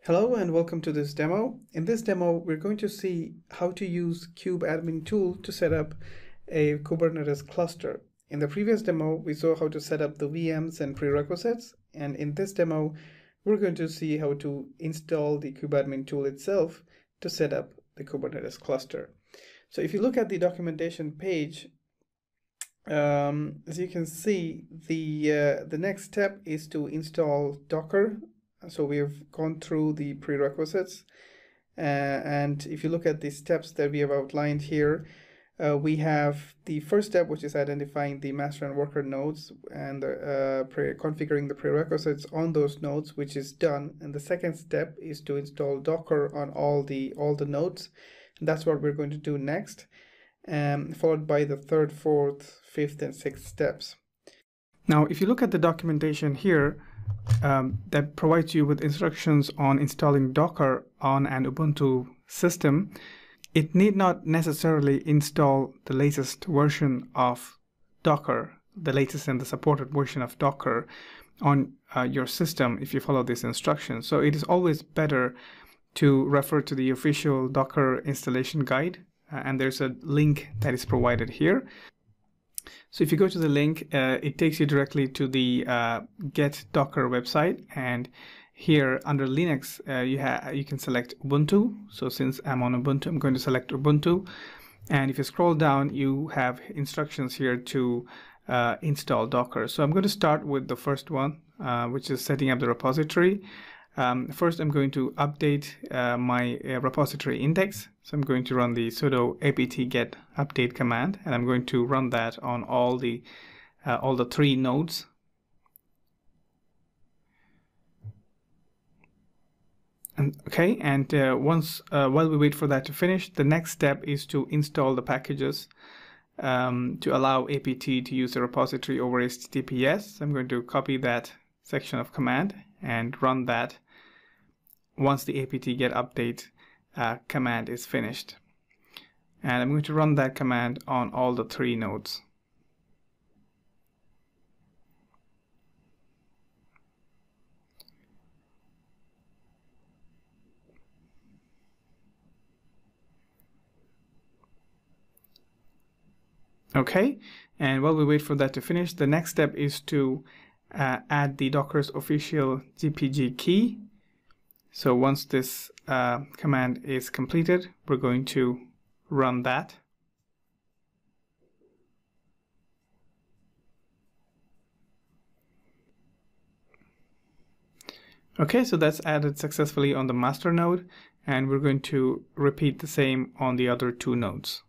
Hello and welcome to this demo. In this demo, we're going to see how to use Kubeadm tool to set up a Kubernetes cluster. In the previous demo, we saw how to set up the VMs and prerequisites. And in this demo, we're going to see how to install the Kubeadm tool itself to set up the Kubernetes cluster. So if you look at the documentation page, as you can see, the next step is to install Docker. So we've gone through the prerequisites, and if you look at the steps that we have outlined here, we have the first step, which is identifying the master and worker nodes and configuring the prerequisites on those nodes, which is done. And the second step is to install Docker on all the nodes, and that's what we're going to do next, followed by the third, fourth, fifth, and sixth steps. Now, if you look at the documentation here, that provides you with instructions on installing Docker on an Ubuntu system, it need not necessarily install the latest version of Docker, the latest and the supported version of Docker on your system if you follow these instructions. So it is always better to refer to the official Docker installation guide, and there's a link that is provided here. So if you go to the link, it takes you directly to the Get Docker website, and here under Linux, you can select Ubuntu. So since I'm on Ubuntu, I'm going to select Ubuntu, and if you scroll down, you have instructions here to install Docker. So I'm going to start with the first one, which is setting up the repository. First, I'm going to update my repository index. So I'm going to run the sudo apt-get update command, and I'm going to run that on all the 3 nodes. And while we wait for that to finish, the next step is to install the packages to allow apt to use the repository over HTTPS. So I'm going to copy that section of command and run that once the apt-get update command is finished. And I'm going to run that command on all the 3 nodes. Okay, and while we wait for that to finish, the next step is to add the Docker's official GPG key. So once this command is completed, we're going to run that. Okay, so that's added successfully on the master node, and we're going to repeat the same on the other 2 nodes.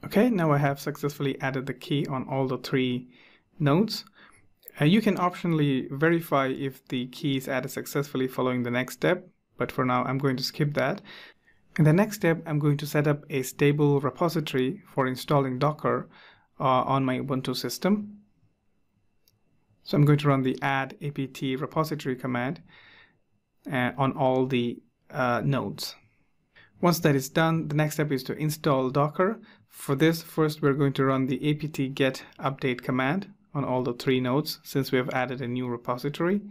Okay, now I have successfully added the key on all the 3 nodes. You can optionally verify if the key is added successfully following the next step, but for now I'm going to skip that. In the next step, I'm going to set up a stable repository for installing Docker on my Ubuntu system. So I'm going to run the add apt repository command on all the nodes. Once that is done, the next step is to install Docker. For this, first we're going to run the apt-get update command on all the 3 nodes, since we have added a new repository.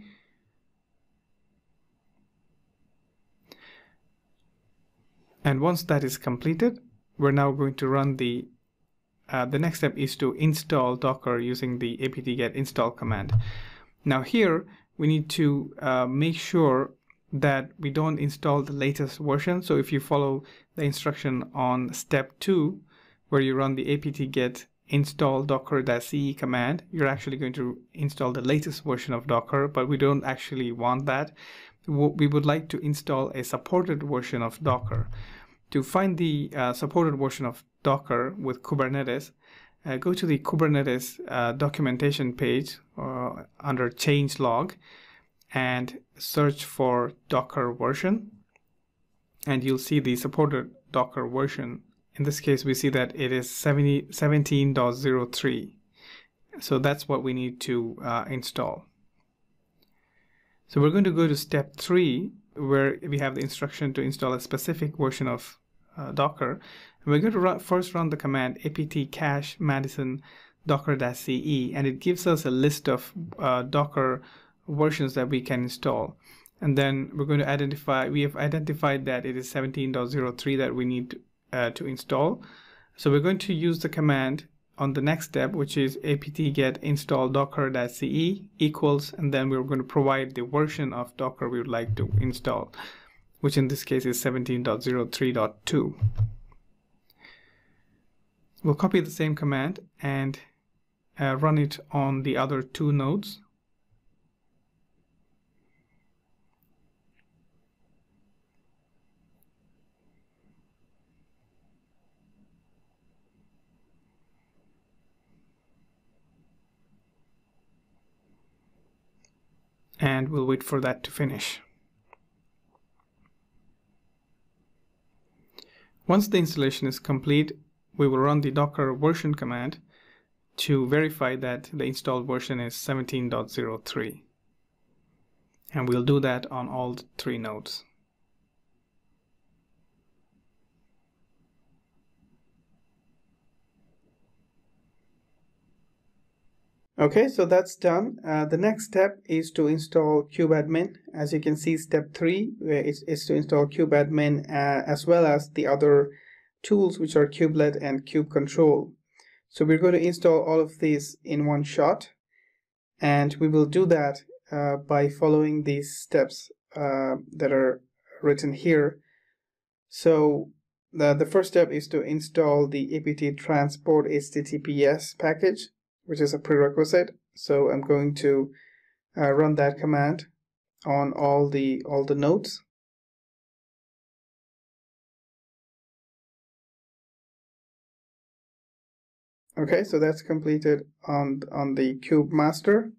And once that is completed, we're now going to run the next step is to install Docker using the apt-get install command. Now here, we need to make sure that we don't install the latest version. So if you follow the instruction on step 2, where you run the apt-get install docker-ce command, you're actually going to install the latest version of Docker, but we don't actually want that. We would like to install a supported version of Docker. To find the supported version of Docker with Kubernetes, go to the Kubernetes documentation page under changelog and search for Docker version, and you'll see the supported Docker version. In this case, we see that it is 17.03. So that's what we need to install. So we're going to go to step 3, where we have the instruction to install a specific version of Docker. And we're going to first run the command apt-cache madison docker-ce, and it gives us a list of Docker versions that we can install. And then we're going to identify, we have identified that it is 17.03 that we need to install. So we're going to use the command on the next step, which is apt-get install docker-ce equals, and then we're going to provide the version of Docker we would like to install, which in this case is 17.03.2. We'll copy the same command and run it on the other two nodes. And we'll wait for that to finish. Once the installation is complete, we will run the docker version command to verify that the installed version is 17.03. And we'll do that on all three nodes. Okay, so that's done. The next step is to install Kubeadm. As you can see, step 3 is to install Kubeadm as well as the other tools, which are kubelet and kube control. So we're going to install all of these in one shot, and we will do that by following these steps that are written here. So the first step is to install the apt transport https package, which is a prerequisite. So I'm going to run that command on all the nodes. Okay, so that's completed on the kube master,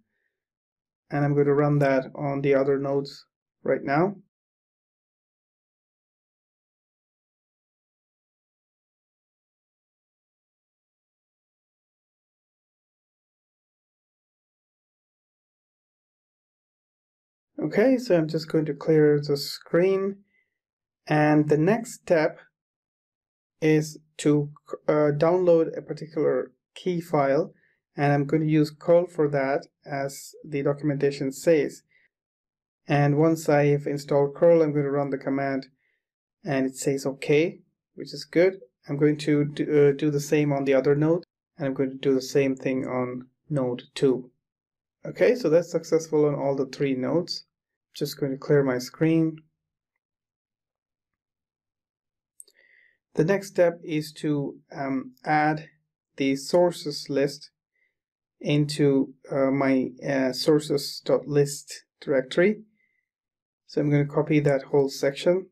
and I'm going to run that on the other nodes right now. Okay, so I'm just going to clear the screen, and the next step is to download a particular key file, and I'm going to use curl for that, as the documentation says. And once I have installed curl, I'm going to run the command, and it says OK, which is good. I'm going to do the same on the other node, and I'm going to do the same thing on node 2. Okay, so that's successful on all the three nodes. Just going to clear my screen. The next step is to add the sources list into my sources.list directory. So I'm going to copy that whole section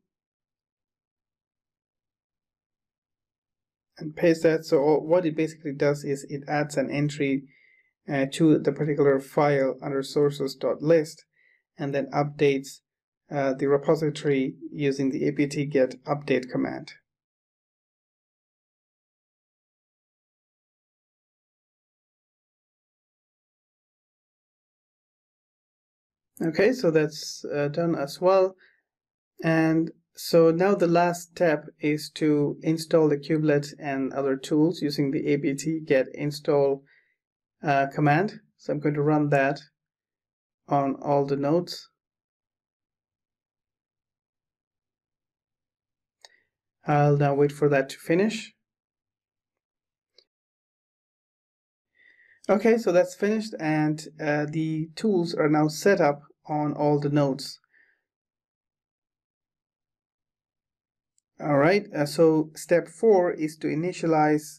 and paste that. So what it basically does is it adds an entry to the particular file under sources.list, and then updates the repository using the apt-get update command. Okay, so that's done as well. And so now the last step is to install the kubelet and other tools using the apt-get install command. So I'm going to run that on all the nodes. I'll now wait for that to finish. Okay, so that's finished, and the tools are now set up on all the nodes. All right, so step 4 is to initialize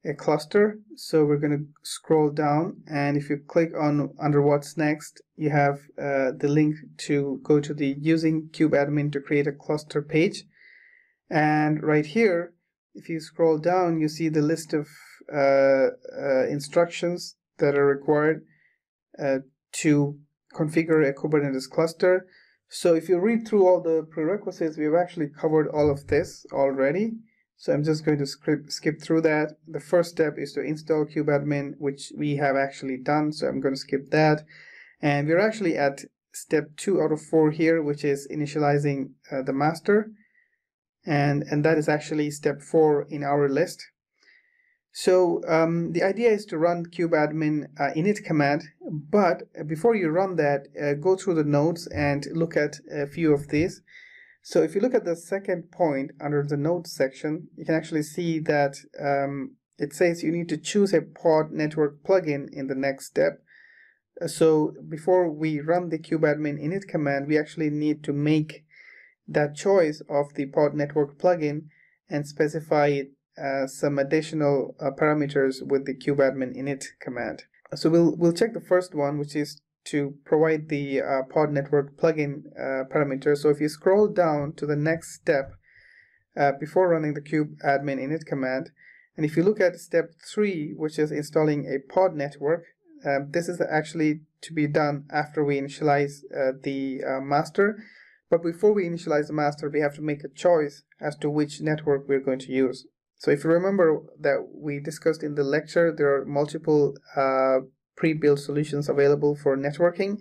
a cluster. So we're going to scroll down, and if you click on under what's next, you have the link to go to the using Kubeadm to create a cluster page. And right here, if you scroll down, you see the list of instructions that are required to configure a Kubernetes cluster. So if you read through all the prerequisites, we've actually covered all of this already. So I'm just going to skip through that. The first step is to install Kubeadm, which we have actually done. So I'm going to skip that. And we're actually at step 2 out of 4 here, which is initializing the master. And that is actually step 4 in our list. So the idea is to run Kubeadm init command But before you run that, go through the nodes and look at a few of these. So if you look at the second point under the nodes section, you can actually see that it says you need to choose a pod network plugin in the next step. So before we run the kubeadm init command, we actually need to make that choice of the pod network plugin and specify some additional parameters with the kubeadm init command. So we'll check the first one, which is to provide the pod network plugin parameter. So if you scroll down to the next step before running the kubeadm init command, and if you look at step 3, which is installing a pod network, this is actually to be done after we initialize the master. But before we initialize the master, we have to make a choice as to which network we're going to use. So if you remember that we discussed in the lecture, there are multiple pre-built solutions available for networking.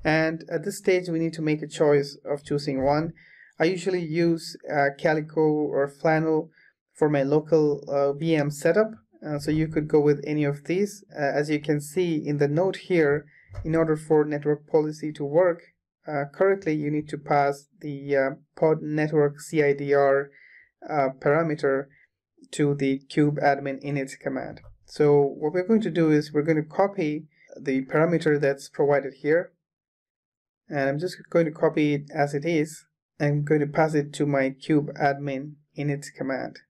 And at this stage, we need to make a choice of choosing one. I usually use Calico or Flannel for my local VM setup. So you could go with any of these. As you can see in the note here, in order for network policy to work correctly, you need to pass the pod network CIDR parameter to the kubeadm init command. So what we're going to do is we're going to copy the parameter that's provided here, and I'm just going to copy it as it is. I'm going to pass it to my kubeadm init command.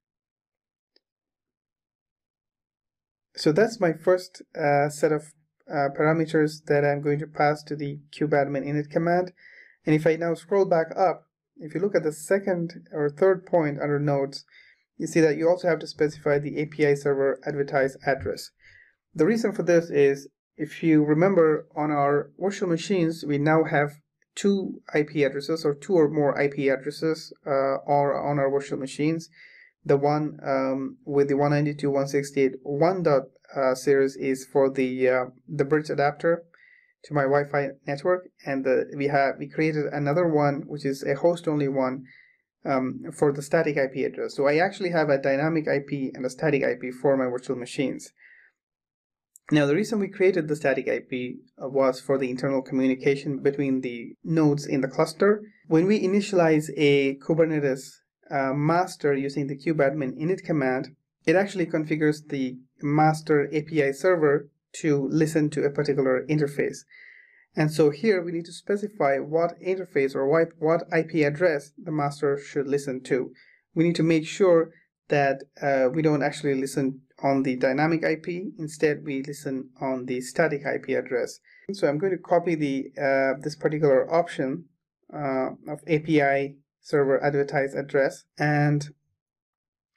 So that's my first set of parameters that I'm going to pass to the kubeadm init command. And if I now scroll back up, if you look at the second or third point under nodes, you see that you also have to specify the API server advertise address. The reason for this is, if you remember, on our virtual machines, we now have 2 IP addresses or 2 or more IP addresses or on our virtual machines. The one with the 192.168.1 series is for the bridge adapter to my Wi-Fi network, and we created another one which is a host-only one for the static IP address. So I actually have a dynamic IP and a static IP for my virtual machines. Now, the reason we created the static IP was for the internal communication between the nodes in the cluster. When we initialize a Kubernetes master using the kubeadm init command, it actually configures the master API server to listen to a particular interface. And so here we need to specify what interface or what IP address the master should listen to. We need to make sure that we don't actually listen on the dynamic IP. Instead, we listen on the static IP address. So I'm going to copy this particular option of API server advertise address, and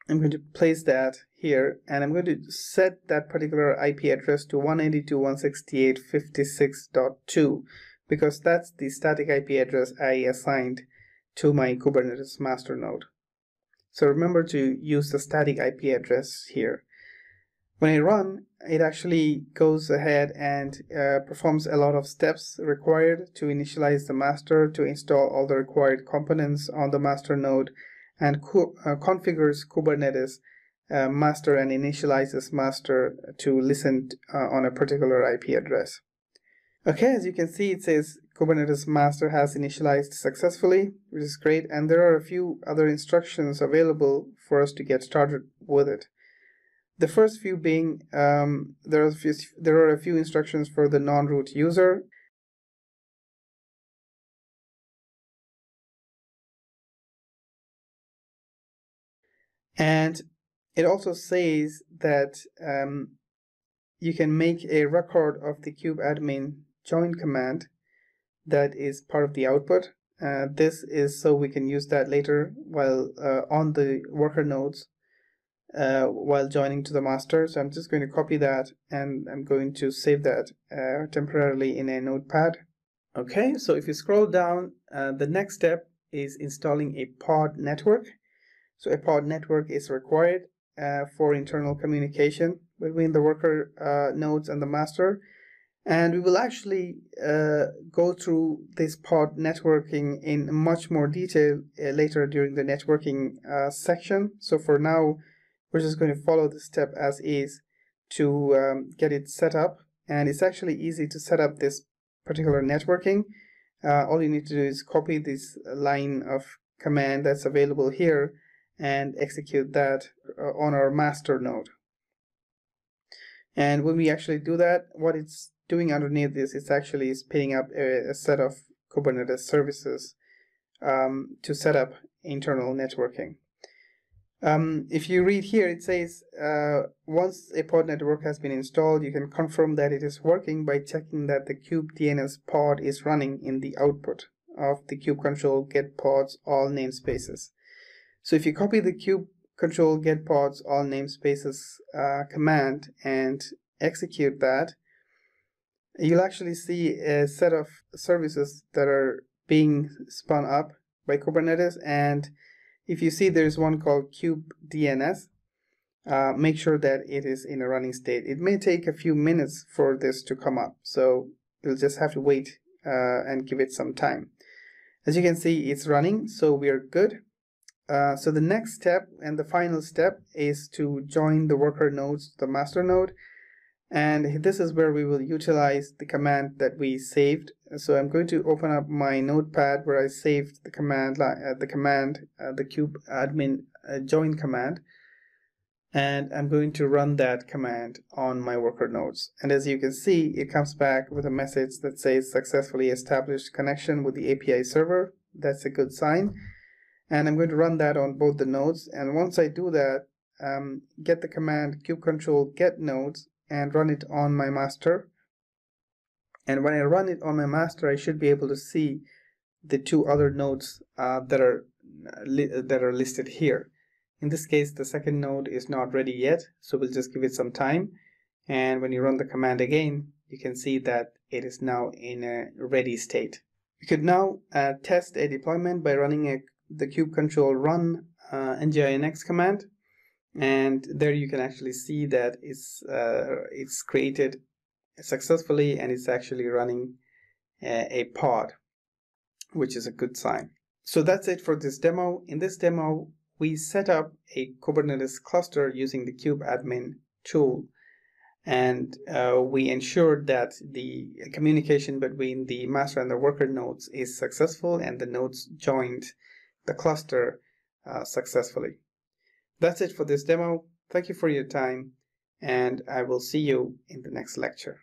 I'm going to place that here, and I'm going to set that particular IP address to 192.168.56.2 because that's the static IP address I assigned to my Kubernetes master node. So remember to use the static IP address here. When I run, it actually goes ahead and performs a lot of steps required to initialize the master, to install all the required components on the master node, and configures Kubernetes master and initializes master to listen on a particular IP address. Okay, as you can see, it says Kubernetes master has initialized successfully, which is great, and there are a few other instructions available for us to get started with it. The first few being, there are a few instructions for the non-root user. And it also says that you can make a record of the kubeadm join command that is part of the output. This is so we can use that later while on the worker nodes while joining to the master. So I'm just going to copy that, and I'm going to save that temporarily in a notepad. Okay, so if you scroll down, the next step is installing a pod network. So a pod network is required for internal communication between the worker nodes and the master. And we will actually go through this pod networking in much more detail later during the networking section. So for now, we're just going to follow the step as is to get it set up and it's actually easy to set up this particular networking. All you need to do is copy this line of command that's available here and execute that on our master node. And when we actually do that, what it's doing underneath this, it's actually spinning up a set of Kubernetes services to set up internal networking. If you read here, it says once a pod network has been installed, you can confirm that it is working by checking that the kubeDNS pod is running in the output of the kubecontrol get pods all namespaces. So if you copy the kubecontrol get pods all namespaces command and execute that, you'll actually see a set of services that are being spun up by Kubernetes. And if you see there's one called kubeDNS, make sure that it is in a running state. It may take a few minutes for this to come up, so you'll just have to wait and give it some time. As you can see, it's running, so we are good. So the next step and the final step is to join the worker nodes to the master node. And this is where we will utilize the command that we saved. So I'm going to open up my notepad where I saved the command, the kubeadmin join command, and I'm going to run that command on my worker nodes. And as you can see, it comes back with a message that says successfully established connection with the API server. That's a good sign. And I'm going to run that on both the nodes. And once I do that, get the command kubecontrol get nodes and run it on my master. And when I run it on my master, I should be able to see the two other nodes that are listed here. In this case, the second node is not ready yet, so we'll just give it some time. And when you run the command again, you can see that it is now in a ready state. We could now test a deployment by running the kubecontrol run nginx command. And there you can actually see that it's created successfully and it's actually running a pod, which is a good sign. So that's it for this demo. In this demo, we set up a Kubernetes cluster using the kubeadmin tool, and we ensured that the communication between the master and the worker nodes is successful and the nodes joined the cluster successfully. That's it for this demo. Thank you for your time, and I will see you in the next lecture.